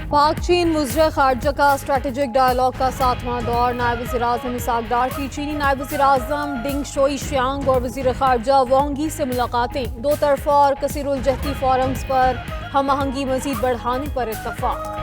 पाक चीन वज़ीर ख़ारजा का स्ट्रेटेजिक डायलॉग का 7वां दौर। नायब वज़ीर-ए-आज़म इसहाक डार की चीनी नायब वज़ीर-ए-आज़म डिंग शोई शियांग और वज़ीर ख़ारजा वांग यी से मुलाकातें। दो तरफ़ा और कसीरुल-जहती फोरम्स पर हम आहंगी मज़ीद बढ़ाने पर इत्तफ़ाक़।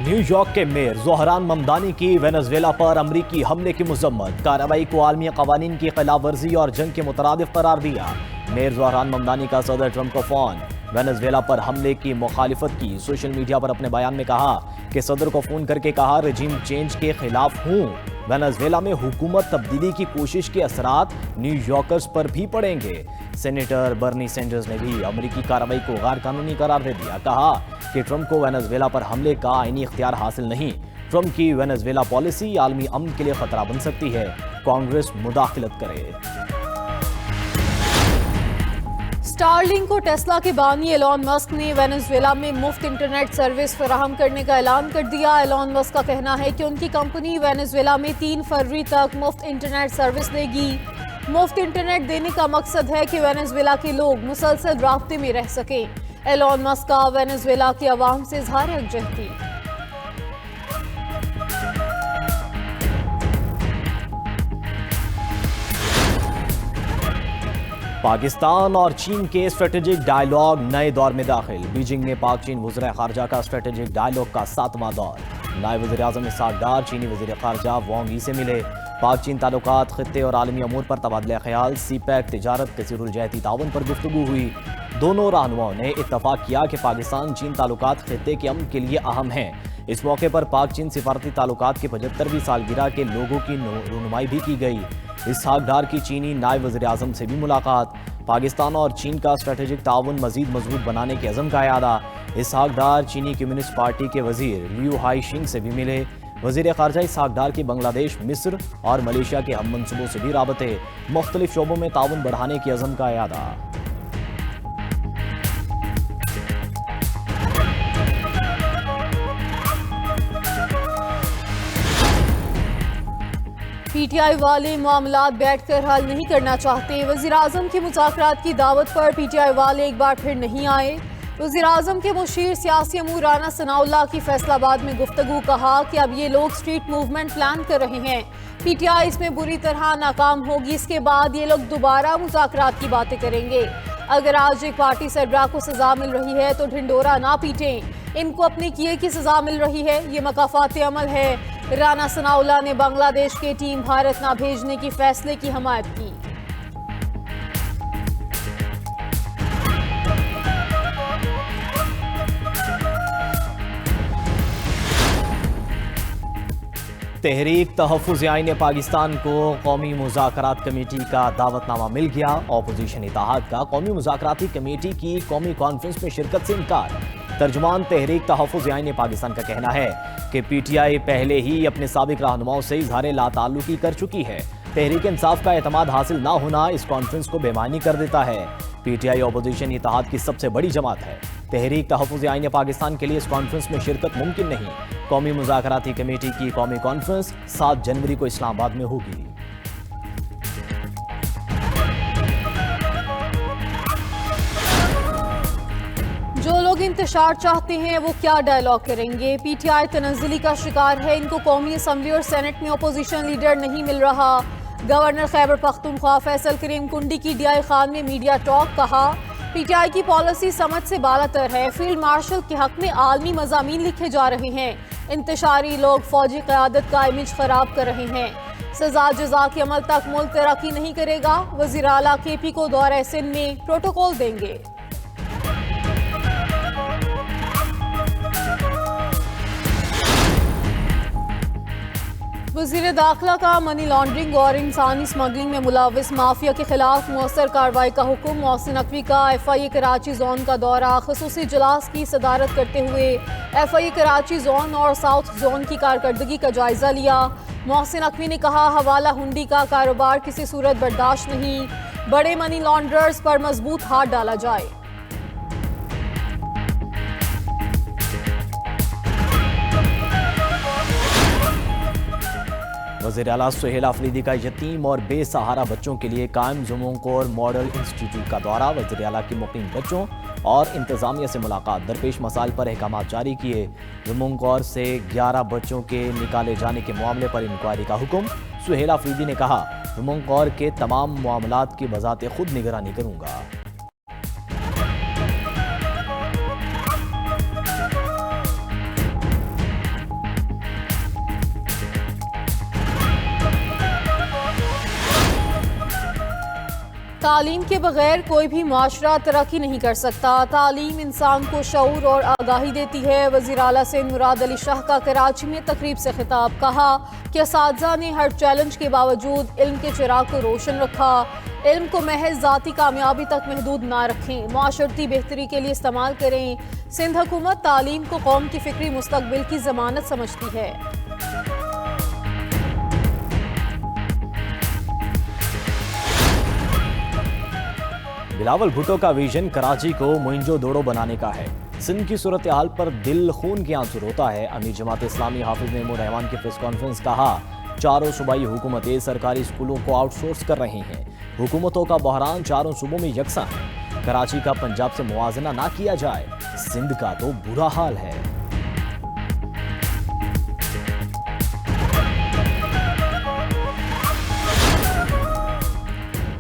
न्यूयॉर्क के मेयर ज़ोहरान ममदानी की वेनेज़ुएला पर अमरीकी हमले की मज़म्मत। कार्रवाई को आलमी क़वानीन की खिलाफ वर्जी और जंग के मुतरादिफ करार दिया। मेयर ज़ोहरान ममदानी का सदर ट्रंप को फ़ोन। वेनेज़ुएला पर हमले की मुखालिफत की। सोशल मीडिया पर अपने बयान में कहा कि सदर को फ़ोन करके कहा रजीम चेंज के खिलाफ हूँ। वेनेज़ुएला में हुकूमत तब्दीली की कोशिश के असरात न्यूयॉर्कर्स पर भी पड़ेंगे। सेनेटर बर्नी सैंडर्स ने भी अमरीकी कार्रवाई को गैर कानूनी करार दे दिया। कहा कि ट्रंप को वेनेज़ुएला पर हमले का आईनी इख्तियार हासिल नहीं। ट्रंप की वेनेज़ुएला पॉलिसी आलमी अमन के लिए खतरा बन सकती है। कांग्रेस मुदाखलत करे। स्टारलिंक को टेस्ला के बानी एलॉन मस्क ने वेनेज़ुएला में मुफ्त इंटरनेट सर्विस फराहम करने का ऐलान कर दिया। एलॉन मस्क का कहना है कि उनकी कंपनी वेनेज़ुएला में 3 फरवरी तक मुफ्त इंटरनेट सर्विस देगी। मुफ्त इंटरनेट देने का मकसद है कि वेनेज़ुएला के लोग मुसलसल राब्ते में रह सकें। एलॉन मस्क का वेनेज़ुएला की आवाम से इज़हार यकजहती। पाकिस्तान और चीन के स्ट्रेटेजिक डायलॉग नए दौर में दाखिल। बीजिंग में पाक चीन वज़ीर ख़ारजा का स्ट्रेटेजिक डायलॉग का 7वां दौर। नायब वज़ीर-ए-आज़म इसहाक डार चीनी वज़ीर ख़ारजा वांग यी से मिले। पाक चीन ताल्लुकात, खित्ते और आलमी अमूर पर तबादला ख्याल, सीपैक, तिजारत, कसीरुल-जहती ताउन पर गुफ्तगू हुई। दोनों रहनुमाओं ने इत्तफाक किया कि पाकिस्तान चीन ताल्लुकात खित्ते के अमन के लिए अहम हैं। इस मौके पर पाक चीन सिफारती ताल्लुकात की 75वीं सालगिरह के लोगों की रुनुमाई भी की गई। इसहाक डार की चीनी नायब वज़ीर-ए-आज़म से भी मुलाकात। पाकिस्तान और चीन का स्ट्रेटेजिक ताउन मजीद मजबूत बनाने के अज़म का यादा। इसहाक डार चीनी कम्युनिस्ट पार्टी के वज़ीर लियू हाईशिंग से भी मिले। वज़ीर ख़ारजा इसहाक डार की बांग्लादेश, मिस्र और मलेशिया के हम मनसूबों से भी राबते। मुख्तलिफ शोबों में ताउन बढ़ाने के अज़म का यादा। पीटीआई वाले मामलात बैठकर हल नहीं करना चाहते। वज़ीर-ए-आज़म की मुज़ाकरात की दावत पर पीटीआई वाले एक बार फिर नहीं आए। वज़ीर-ए-आज़म के मुशीर सियासी अमूर राना सनाउल्लाह की फैसलाबाद में गुफ्तगू। कहा कि अब ये लोग स्ट्रीट मूवमेंट प्लान कर रहे हैं। पीटीआई इसमें बुरी तरह नाकाम होगी। इसके बाद ये लोग दोबारा मुज़ाकरात की बातें करेंगे। अगर आज एक पार्टी सरबराह को सजा मिल रही है तो ढिंडोरा ना पीटें। इनको अपने किए की सजा मिल रही है, ये मकाफात अमल है। राना सनाउल्लाह ने बांग्लादेश के टीम भारत ना भेजने की फैसले की हमायत की। तहरीक तहफ़्फ़ुज़ आईन पाकिस्तान को कौमी मुज़ाकरात कमेटी का दावतनामा मिल गया। अपोजिशन इत्तेहाद का कौमी मुज़ाकराती कमेटी की कौमी कॉन्फ्रेंस में शिरकत से इनकार। तर्जुमान तहरीक तहफ़्फ़ुज़ आईन पाकिस्तान का कहना है कि पीटीआई पहले ही अपने साबिक रहनुमाओं से इज़हार लाताल्लुकी कर चुकी है। तहरीक इंसाफ का एतमाद हासिल ना होना इस कॉन्फ्रेंस को बेमानी कर देता है। पीटीआई अपोजिशन इत्तेहाद की सबसे बड़ी जमात है। तहरीक तहफ़्फ़ुज़ आईन पाकिस्तान के लिए इस कॉन्फ्रेंस में शिरकत मुमकिन नहीं। कौमी मुज़ाकराती कमेटी की कौमी कॉन्फ्रेंस 7 जनवरी को इस्लामाबाद में होगी। जो लोग इंतशार चाहते हैं वो क्या डायलॉग करेंगे। पीटीआई तनज़्ज़ुली का शिकार है। इनको कौमी असम्बली और सेनेट में अपोजिशन लीडर नहीं मिल रहा। गवर्नर खैबर पख्तूनख्वा फैसल करीम कुंडी की डीआई खान में मीडिया टॉक। कहा पीटीआई की पॉलिसी समझ से बालातर है। फील्ड मार्शल के हक में आलमी मज़ामीन लिखे जा रहे हैं। इंतशारी लोग फौजी क़यादत का इमेज खराब कर रहे हैं। सजा जजा के अमल तक मुल्क तरक्की नहीं करेगा। वज़ीर आला केपी को दौरा सिंध में प्रोटोकॉल देंगे। वज़ीर दाखिला का मनी लॉन्ड्रिंग और इंसानी स्मगलिंग में मुलव्वस माफिया के खिलाफ मुअस्सर कार्रवाई का हुक्म। मोहसिन नकवी का FIA कराची जोन का दौरा। ख़ुसूसी इजलास की सदारत करते हुए FIA कराची जोन और साउथ जोन की कारकर्दगी का जायजा लिया। मोहसिन नकवी ने कहा हवाला हुंडी का कारोबार किसी सूरत बर्दाश्त नहीं। बड़े मनी लॉन्ड्रर्स पर मजबूत हाथ डाला जाए। वज़ीर आला सुहेल अफरीदी का यतीम और बेसहारा बच्चों के लिए कायम जुम्मनकोर मॉडल इंस्टीट्यूट का दौरा। वज़ीर आला की मुकीम बच्चों और इंतजामिया से मुलाकात, दरपेश मसाइल पर अहकाम जारी किए। जुम्मनकोर से 11 बच्चों के निकाले जाने के मामले पर इंक्वायरी का हुक्म। सुहेल अफरीदी ने कहा, जुम्मनकोर के तमाम मामलात की बजाते खुद निगरानी करूंगा। तालीम के बगैर कोई भी माशरा तरक्की नहीं कर सकता। तालीम इंसान को शऊर और आगाही देती है। वज़ीर आला से मुराद अली शाह का कराची में तकरीब से खिताब, कहा कि असातिज़ा ने हर चैलेंज के बावजूद इल्म के चिराग को रोशन रखा। इल्म को महज ज़ाती कामयाबी तक महदूद ना रखें, माशरती बेहतरी के लिए इस्तेमाल करें। सिंध हुकूमत तालीम को कौम की फ़िक्री मुस्तकबिल की ज़मानत समझती है। बिलावल भुट्टो का विजन कराची को मोइंजो दोड़ो बनाने का है। सिंध की सूरत हाल पर दिल खून के आंसू रोता है। अमीर जमात इस्लामी हाफिज नेमूर रहमान की प्रेस कॉन्फ्रेंस, कहा चारों सूबाई हुकूमतें सरकारी स्कूलों को आउटसोर्स कर रही हैं। हुकूमतों का बहरान चारों सूबों में यकसा है। कराची का पंजाब से मुआजना ना किया जाए, सिंध का तो बुरा हाल है।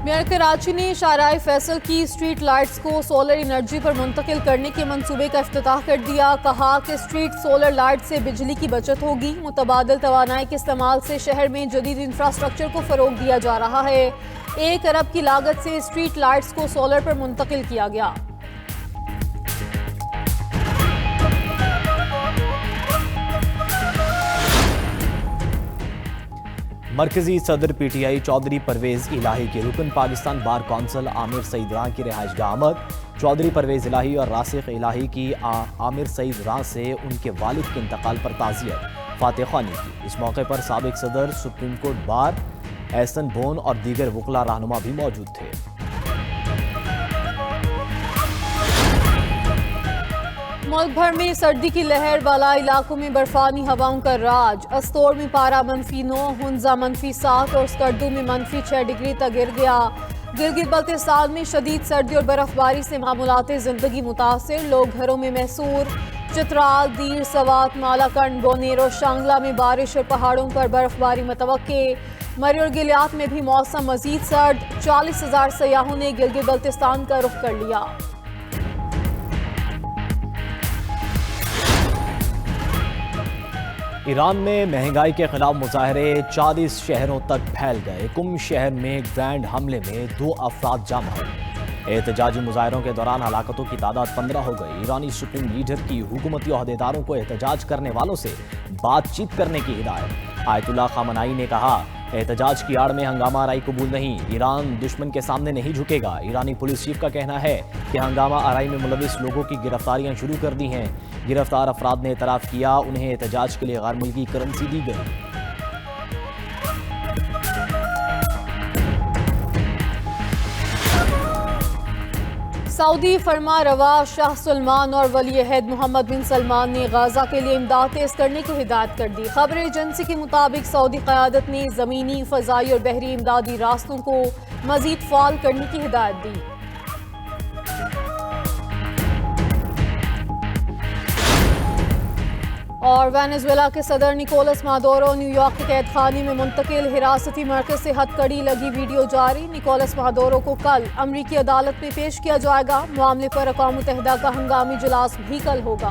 मेयर कराची ने शाहराह फैसल की स्ट्रीट लाइट्स को सोलर एनर्जी पर मुंतकिल करने के मंसूबे का इफ्तिताह कर दिया। कहा कि स्ट्रीट सोलर लाइट से बिजली की बचत होगी। मुतबादिल तवानाई के इस्तेमाल से शहर में जदीद इंफ्रास्ट्रक्चर को फरोग दिया जा रहा है। 1 अरब की लागत से स्ट्रीट लाइट्स को सोलर पर मुंतकिल किया गया। मरकजी सदर पीटीआई चौधरी परवेज इलाही के रुकन पाकिस्तान बार कौंसिल आमिर सईद रां की रिहाइशगाह आमद। चौधरी परवेज इलाही और रासिक इलाही की आमिर सईद रां से उनके वालिद के इंतकाल पर ताज़ियत फातह ख्वानी की। इस मौके पर साबिक सदर supreme court bar Ehsan bone और दीगर वकला रहनुमा भी मौजूद थे। मुल्क भर में सर्दी की लहर, बाला इलाकों में बर्फानी हवाओं का राज। अस्तोर में पारा -9, हुंजा -7 और स्कर्दू में -6 डिग्री तक गिर गया। गिलगित बल्तिस्तान में शदीद सर्दी और बर्फबारी से मामूलाते जिंदगी मुतासिर, लोग घरों में महसूर। चित्राल, दीर, सवात, मालाकंड, बोनेरो, शांगला में बारिश और पहाड़ों पर बर्फबारी मुतवक्के। मरी और गिलियात में भी मौसम मजीद सर्द। 40,000 सयाहों ने गिलगित बल्तिस्तान का रुख कर लिया। ईरान में महंगाई के खिलाफ मुजाहरे 40 शहरों तक फैल गए। कुम शहर में ग्रैंड हमले में 2 अफराद जाम हुए। एहतजाजी मुजाहरों के दौरान हलाकतों की तादाद 15 हो गई। ईरानी सुप्रीम लीडर की हुकूमती अहदेदारों को एहतजाज करने वालों से बातचीत करने की हिदायत। आयतुल्ला खामनाई ने कहा, एहतजाज की आड़ में हंगामा आराई कबूल नहीं, ईरान दुश्मन के सामने नहीं झुकेगा। ईरानी पुलिस चीफ का कहना है कि हंगामा आराई में मुलविस लोगों की गिरफ्तारियां शुरू कर दी हैं। गिरफ्तार अफराद ने एतराफ़ किया उन्हें एहतजाज के लिए गैर मुल्की करेंसी दी गई। सऊदी फरमा रवा शाह सलमान और वली अहद मोहम्मद बिन सलमान ने गाजा के लिए इमदाद तेज करने की हिदायत कर दी। खबर एजेंसी के मुताबिक सऊदी क़यादत ने ज़मीनी, फ़ज़ाई और बहरी इमदादी रास्तों को मज़ीद फ़ाल करने की हिदायत दी। और वेनेजुएला के सदर निकोलस मादुरो न्यूयॉर्क के कैद खाने में मुंतकिल, हिरासती मरकज से हथकड़ी लगी वीडियो जारी। निकोलस मादुरो को कल अमरीकी अदालत में पेश किया जाएगा। मामले पर अक़वाम मुत्तहिदा का हंगामी इजलास भी कल होगा।